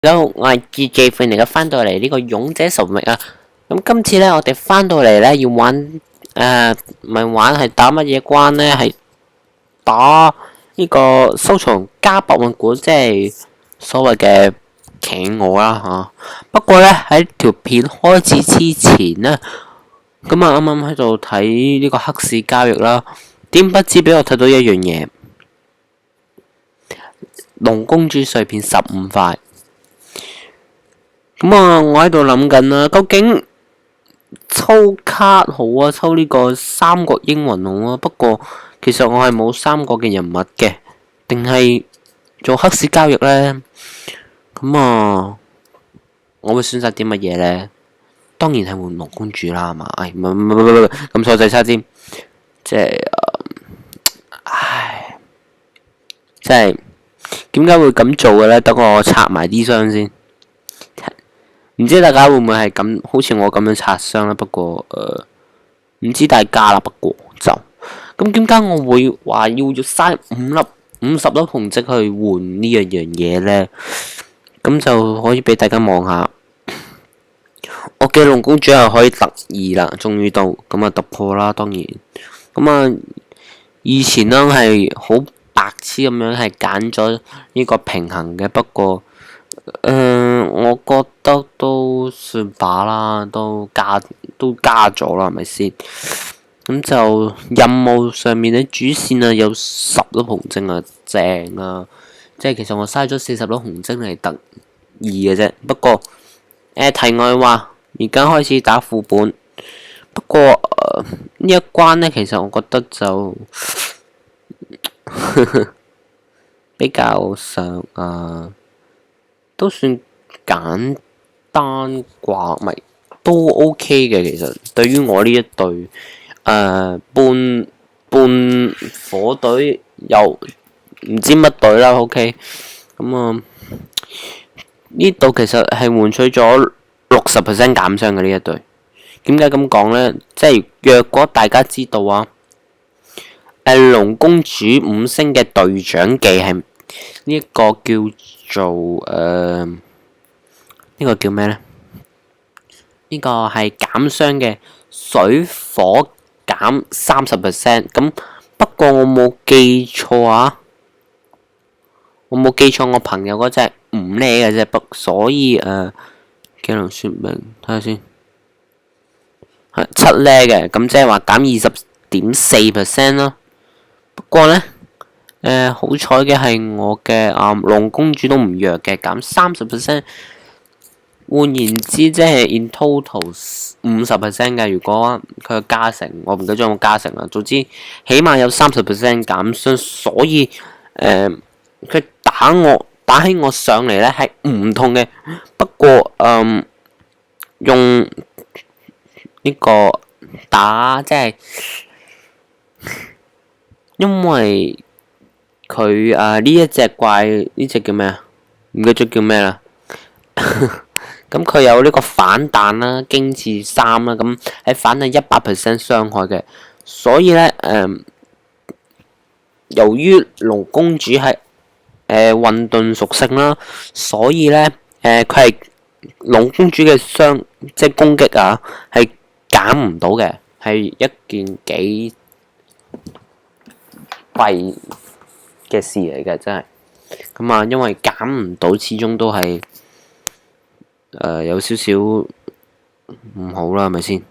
好，我係 GJ，歡迎大家翻到嚟呢個勇者神域啊！咁今次咧，我哋翻到嚟咧要玩唔係玩係打乜嘢關咧？係打呢個收藏家博物館，即係所謂嘅企鵝啦吓。不過咧喺條片開始之前呢，咁啊啱啱喺度睇呢個黑市交易啦，點不知俾我睇到一樣嘢，龍公主碎片15塊。咁啊，我喺度諗緊啦，究竟抽卡好啊，抽呢個三國英魂好啊？不過其實我係冇三國嘅人物嘅，定係做黑市交易呢？咁啊，我會選擇啲乜嘢呢？當然係換龍公主啦，係嘛？唉，唔，咁錯掣差添，即係，唉，即係點解會咁做嘅呢？等我拆埋啲箱先。唔知大家會唔會係咁，好似我咁樣拆箱咧？不過唔知大家啦。不過就咁，點解我會話要嘥50粒紅積去換呢樣嘢呢？咁就可以俾大家望下，我嘅龍公主係可以特2啦，終於到咁啊突破啦！當然咁啊，以前呢係好白痴咁樣係揀咗呢個平衡嘅，不過。我覺得都算把啦，都加咗啦，係咪先？咁就任務上面嘅主線啊，有10粒紅精啊，正啊！即係其實我嘥咗40粒紅精嚟得2嘅啫。不過題外話，而家開始打副本。不過呢一關呢，其實我覺得就比較上都算簡單啩，咪都 OK 嘅。其實對於我呢一隊半火隊又唔知乜隊啦，OK。咁呢度其實係換取咗60% 減傷嘅呢一隊。點解咁講呢？即係若果大家知道啊，龍公主5星嘅隊長技係呢一個叫做呢個叫咩呢？呢個係減傷嘅水火減30%。咁不過我冇記錯啊，我冇記錯，我朋友嗰隻5呢嘅啫，所以技能說明睇下先，係7呢嘅，咁即係話減20.4% 咯。不過呢，好彩嘅係我嘅龍公主都唔弱嘅，減30%。換言之，即係 in total 50% 嘅。如果佢加成，我唔記得咗有冇加成啦。總之，起碼有30% 減傷，所以佢打起我上嚟咧係唔痛嘅。不過用呢個打即係因為佢呢一隻怪呢隻叫咩啊？唔記得咗叫咩啦。咁佢有呢個反彈啦，經治3啦，咁係反彈100% 傷害嘅。所以咧，由於龍公主係混沌屬性啦，所以咧，佢係龍公主嘅傷，即係攻擊啊，係減唔到嘅，係一件幾弊嘅事嚟嘅，真係。咁啊，因為減唔到，始終都係。有少少唔好啦，係咪先？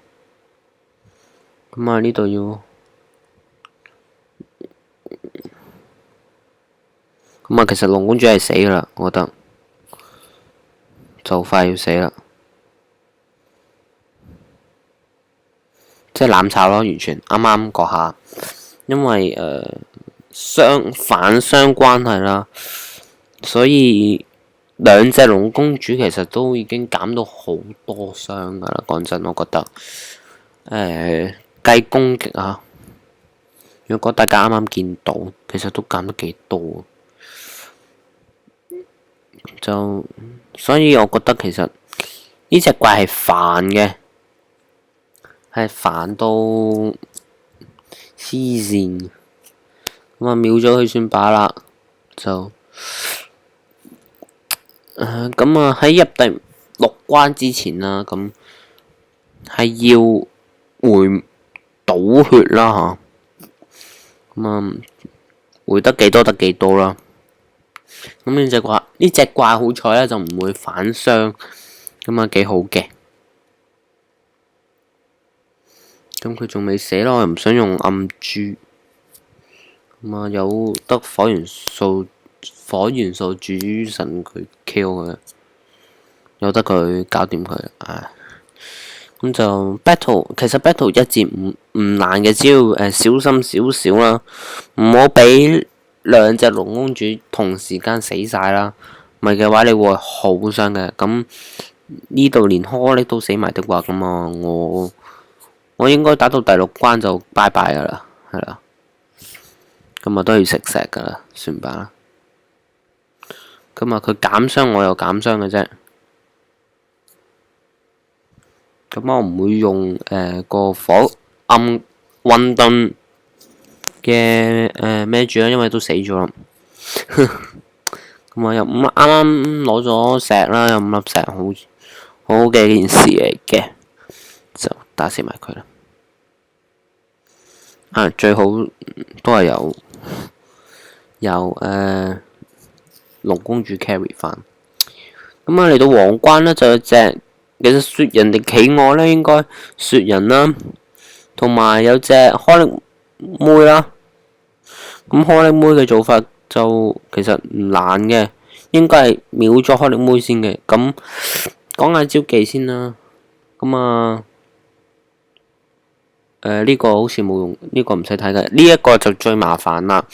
咁啊，呢度要咁啊，其實龍公主係死噶啦，我覺得就快要死啦，即係攬炒咯，完全啱啱嗰下，因為反雙關係啦，所以。兩隻龍公主其實都已經減到好多傷噶啦，講真，我覺得計攻擊啊，如果大家啱啱見到，其實都減得幾多，就所以我覺得其實呢隻怪係煩嘅，係煩到黐線，咁啊秒咗佢算把啦，就。咁啊喺入第6關之前啦，咁係要回倒血啦吓，咁啊回得幾多得幾多啦。咁呢隻怪好彩咧就唔會反傷，咁啊幾好嘅。咁佢仲未死咯，我又唔想用暗珠。咁啊有得火元素主神佢 Q 佢，有得佢搞掂佢啊。咁就 battle， 其實 battle 1至5唔難嘅，只要小心少少啦，唔好俾2隻龍公主同時間死晒啦，唔係嘅話你會好傷嘅。咁呢度連柯力都死埋的話，咁啊我應該打到第6關就拜拜噶啦，係啦。咁啊都要食石噶啦，算吧啦。咁啊佢減傷我又減傷嘅啫。咁我唔會用個火暗混沌嘅孭住啦，因為都死咗啦。咁啊又啱啱攞咗石啦，有5粒石，好好嘅一件事嚟嘅，就打死埋佢啦。最好都係由龍公主 carry 翻。咁啊嚟到皇關呢，就有隻其實雪人定企鵝呢，應該雪人啦，同埋有隻開力妹啦。咁開力妹嘅做法就其實唔難嘅，應該係秒咗開力妹先嘅。咁講下招技先啦。咁啊呢個好似冇用，呢個唔使睇嘅。呢一個就最麻煩啦。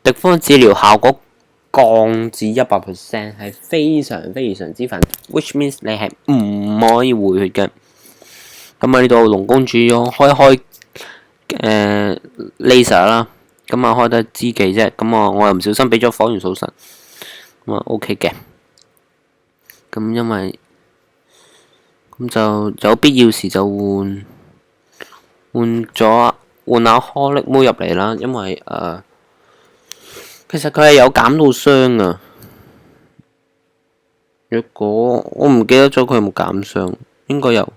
敵方治療效果降至100%，係非常非常之煩。which means 你係唔可以回血嘅。咁啊呢度龍公主開laser 啦，咁啊開得知己啫。咁啊我又唔小心俾咗火元素神，咁啊 OK 嘅。咁因為咁就有必要時就換下柯力妹入嚟啦，因為其實佢係有減到傷噶。若果我唔記得咗佢有冇減傷，應該有。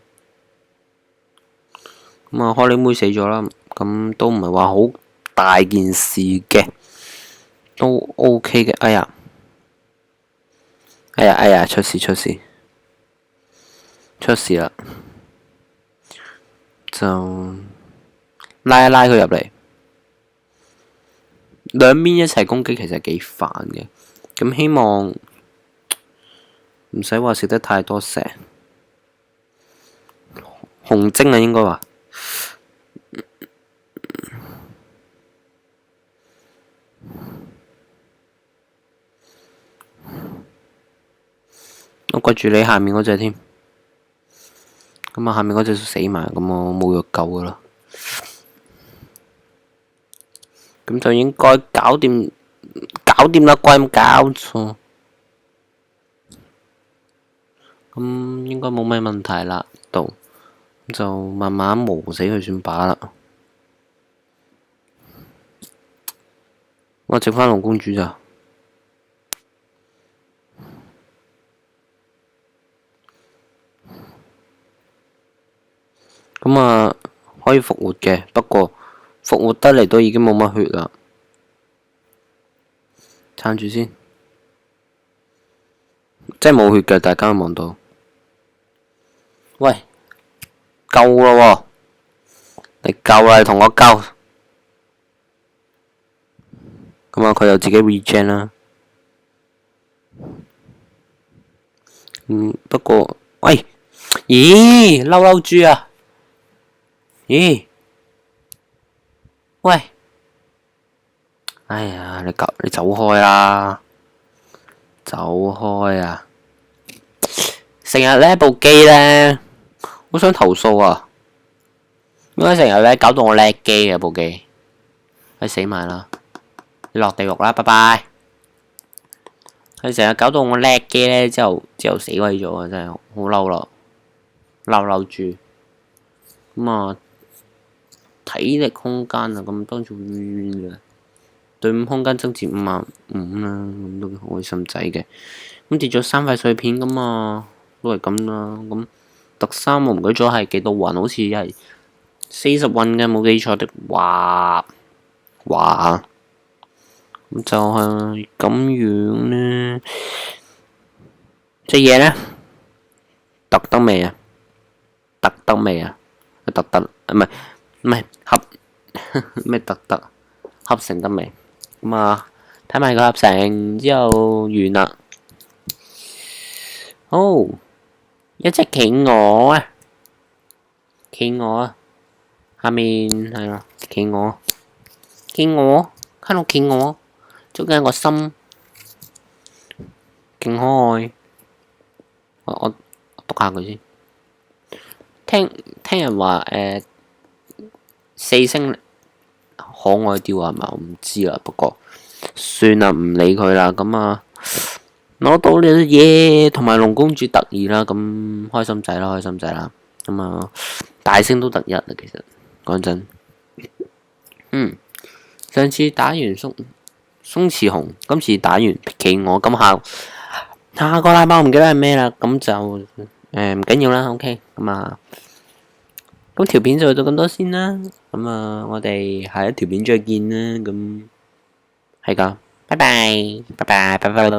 咁啊，柯力妹死咗啦，咁都唔係話好大件事嘅，都 OK 嘅。哎呀，出事啦！就拉一拉佢入嚟，兩邊一齊攻擊，其實幾煩嘅。咁希望唔使話食得太多石，紅精啊應該話。我掛住你下面嗰隻添，咁啊下面嗰隻死埋，咁我冇藥救噶啦，咁就應該搞掂啦，怪唔搞錯，咁應該冇咩問題啦，度就慢慢磨死佢算把啦。我剩翻龍公主咋？咁啊，可以復活嘅，不過復活得嚟都已經冇乜血啦，撐住先，真係冇血嘅，大家望到。喂，救咯喎！你救啦，你同我救。咁啊，佢又自己 regen 啦。不過，喂，咦，嬲豬啊！咦，喂，哎呀，你走開啦，走開啊！成日呢部機呢，好想投訴啊！點解成日呢搞到我叻機嘅部機？你死埋啦！你落地獄啦，拜拜！佢成日搞到我叻機呢，之後死鬼咗啊！真係好嬲咯，嬲豬。咁啊，體力空間啊，咁當做冤嘅。隊伍空間增至55啦，咁都開心仔嘅。咁跌咗3塊碎片咁啊，都係咁啦。咁特三我唔記得咗係幾多運，好似係40運嘅，冇記錯的話，咁就係咁樣咧。隻嘢咧，特得未啊？特得未啊？特得唔係合咩特得？合成得未？咁啊，睇埋個合成之後完啦。哦，一隻企鵝啊，企鵝啊，下面係啦，企鵝，企鵝，看到企鵝，捉緊個心，勁可愛。我讀下佢先。聽人話4星可愛啲啊，係咪？我唔知啦，不過算啦，唔理佢啦。咁啊，攞到你嘢，同埋龍公主得意啦，咁開心仔啦，開心仔啦。咁啊，大星都得一啦，其實講真。上次打完鬆弛熊，今次打完企鵝，咁下個禮拜我唔記得係咩啦，咁就唔緊要啦，OK，咁啊，咁條片就到咁多先啦，咁啊，我哋下一條片再見啦，咁係噶，拜拜，拜拜，拜拜。